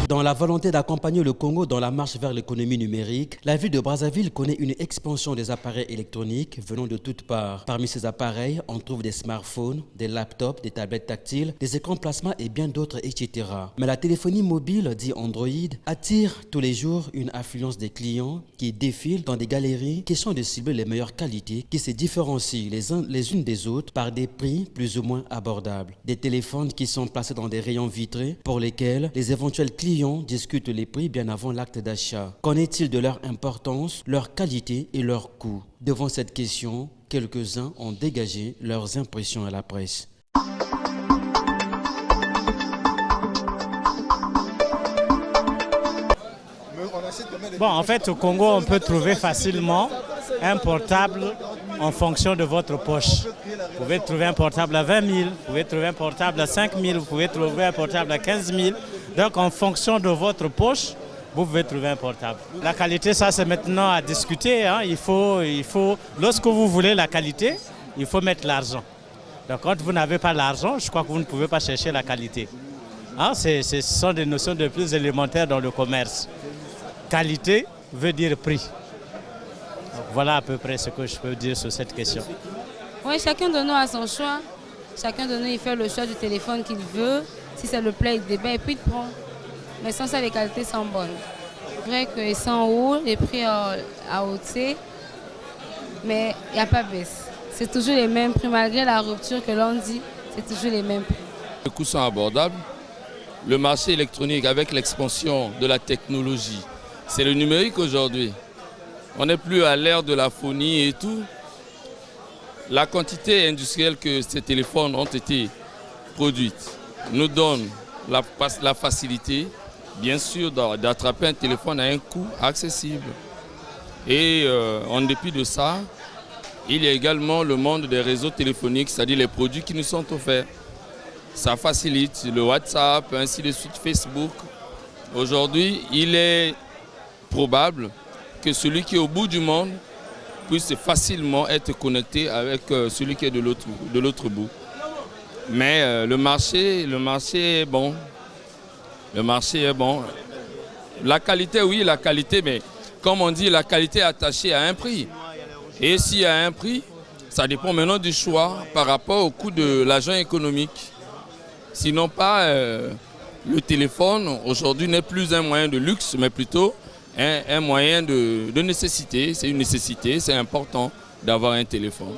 Dans la volonté d'accompagner le Congo dans la marche vers l'économie numérique, la ville de Brazzaville connaît une expansion des appareils électroniques venant de toutes parts. Parmi ces appareils, on trouve des smartphones, des laptops, des tablettes tactiles, des écrans plasma et bien d'autres, etc. Mais la téléphonie mobile, dit Android, attire tous les jours une affluence des clients qui défilent dans des galeries question de cibler les meilleures qualités qui se différencient les unes des autres par des prix plus ou moins abordables. Des téléphones qui sont placés dans des rayons vitrés pour lesquels les éventuels clients discutent les prix bien avant l'acte d'achat. Qu'en est-il de leur importance, leur qualité et leur coût? Devant cette question, quelques-uns ont dégagé leurs impressions à la presse. Bon, en fait, au Congo, on peut trouver facilement un portable en fonction de votre poche. Vous pouvez trouver un portable à 20 000, vous pouvez trouver un portable à 5 000, vous pouvez trouver un portable à 15 000. Donc, en fonction de votre poche, vous pouvez trouver un portable. La qualité, ça, c'est maintenant à discuter. Hein. Il faut, lorsque vous voulez la qualité, il faut mettre l'argent. Donc, quand vous n'avez pas l'argent, je crois que vous ne pouvez pas chercher la qualité. Hein. Ce sont des notions de plus élémentaires dans le commerce. Qualité veut dire prix. Donc, voilà à peu près ce que je peux dire sur cette question. Oui, chacun de nous a son choix. Chacun de nous il fait le choix du téléphone qu'il veut. Si ça le plaît, il débat et puis il prend. Mais sans ça, les qualités sont bonnes. C'est vrai qu'ils sont hauts, les prix à hauteur, mais il n'y a pas de baisse. C'est toujours les mêmes prix, malgré la rupture que l'on dit, c'est toujours les mêmes prix. Les coûts sont abordables. Le marché électronique, avec l'expansion de la technologie, c'est le numérique aujourd'hui. On n'est plus à l'ère de la phonie et tout. La quantité industrielle que ces téléphones ont été produites nous donne la facilité, bien sûr, d'attraper un téléphone à un coût accessible. Et en dépit de ça, il y a également le monde des réseaux téléphoniques, c'est-à-dire les produits qui nous sont offerts. Ça facilite le WhatsApp, ainsi de suite, Facebook. Aujourd'hui, il est probable que celui qui est au bout du monde puisse facilement être connecté avec celui qui est de l'autre bout. Mais le marché est bon. Le marché est bon. La qualité, oui, la qualité, mais comme on dit, la qualité est attachée à un prix. Et s'il y a un prix, ça dépend maintenant du choix par rapport au coût de l'argent économique. Sinon pas, le téléphone aujourd'hui n'est plus un moyen de luxe, mais plutôt un moyen de nécessité. C'est une nécessité, c'est important d'avoir un téléphone.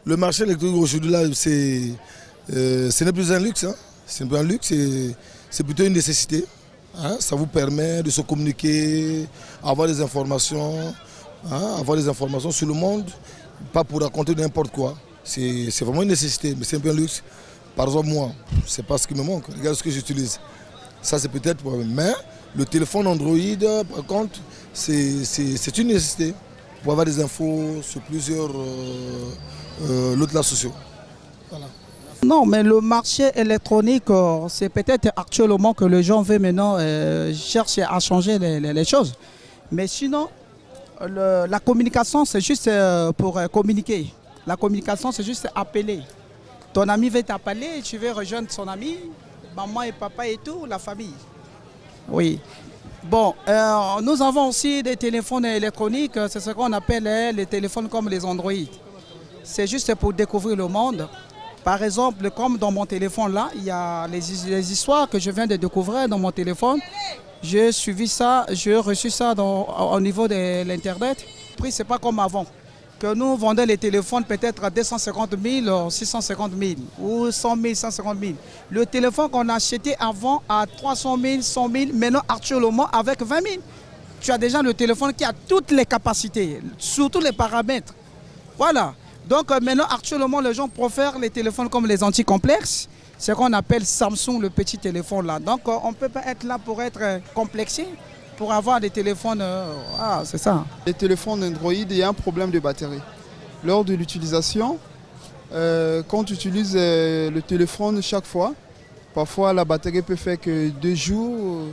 Le marché électronique aujourd'hui, là, ce n'est plus un luxe. Hein. Ce n'est plus un luxe, c'est plutôt une nécessité. Hein. Ça vous permet de se communiquer, avoir des informations, hein, avoir des informations sur le monde, pas pour raconter n'importe quoi. C'est vraiment une nécessité, mais c'est un peu un luxe. Par exemple, moi, c'est pas ce qui me manque. Regarde ce que j'utilise. Ça, c'est peut-être pour moi. Mais le téléphone Android, par contre, c'est une nécessité pour avoir des infos sur plusieurs lots sociaux. Voilà. Non, mais le marché électronique, c'est peut-être actuellement que les gens veulent maintenant chercher à changer les choses. Mais sinon, la communication, c'est juste pour communiquer. La communication, c'est juste appeler. Ton ami veut t'appeler, tu veux rejoindre son ami, maman et papa et tout, la famille. Oui. Bon, nous avons aussi des téléphones électroniques, c'est ce qu'on appelle les téléphones comme les Android. C'est juste pour découvrir le monde. Par exemple, comme dans mon téléphone là, il y a les histoires que je viens de découvrir dans mon téléphone. J'ai suivi ça, j'ai reçu ça au niveau de l'Internet. Le prix, c'est pas comme avant. Que nous vendons les téléphones peut-être à 250 000, 650 000 ou 100 000, 150 000. Le téléphone qu'on a acheté avant à 300 000, 100 000, maintenant actuellement avec 20 000. Tu as déjà le téléphone qui a toutes les capacités, surtout les paramètres. Voilà. Donc maintenant actuellement les gens préfèrent les téléphones comme les anti-complexes. C'est ce qu'on appelle Samsung, le petit téléphone là. Donc on ne peut pas être là pour être complexé. Pour avoir des téléphones, c'est ça. Les téléphones Android, il y a un problème de batterie. Lors de l'utilisation, quand tu utilises le téléphone chaque fois, parfois la batterie peut faire que 2 jours.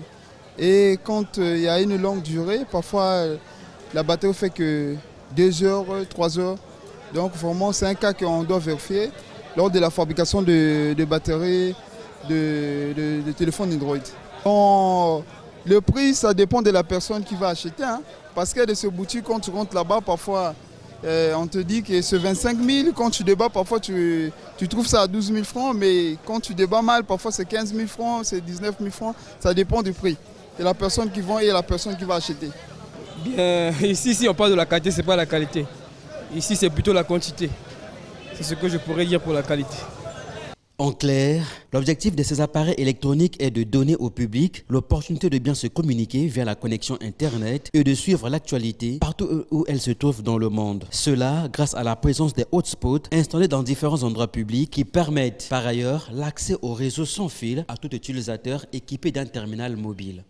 Et quand il y a une longue durée, parfois la batterie fait que 2 heures, 3 heures. Donc vraiment c'est un cas qu'on doit vérifier lors de la fabrication de batteries de téléphones Android. Bon, le prix, ça dépend de la personne qui va acheter. Hein, parce que de ce boutique, quand tu rentres là-bas, parfois, on te dit que c'est 25 000. Quand tu débats, parfois, tu trouves ça à 12 000 francs. Mais quand tu débats mal, parfois, c'est 15 000 francs, c'est 19 000 francs. Ça dépend du prix. Et la personne qui vend et la personne qui va acheter. Bien, ici, si on parle de la qualité, ce n'est pas la qualité. Ici, c'est plutôt la quantité. C'est ce que je pourrais dire pour la qualité. En clair, l'objectif de ces appareils électroniques est de donner au public l'opportunité de bien se communiquer via la connexion Internet et de suivre l'actualité partout où elle se trouve dans le monde. Cela grâce à la présence des hotspots installés dans différents endroits publics qui permettent par ailleurs l'accès au réseau sans fil à tout utilisateur équipé d'un terminal mobile.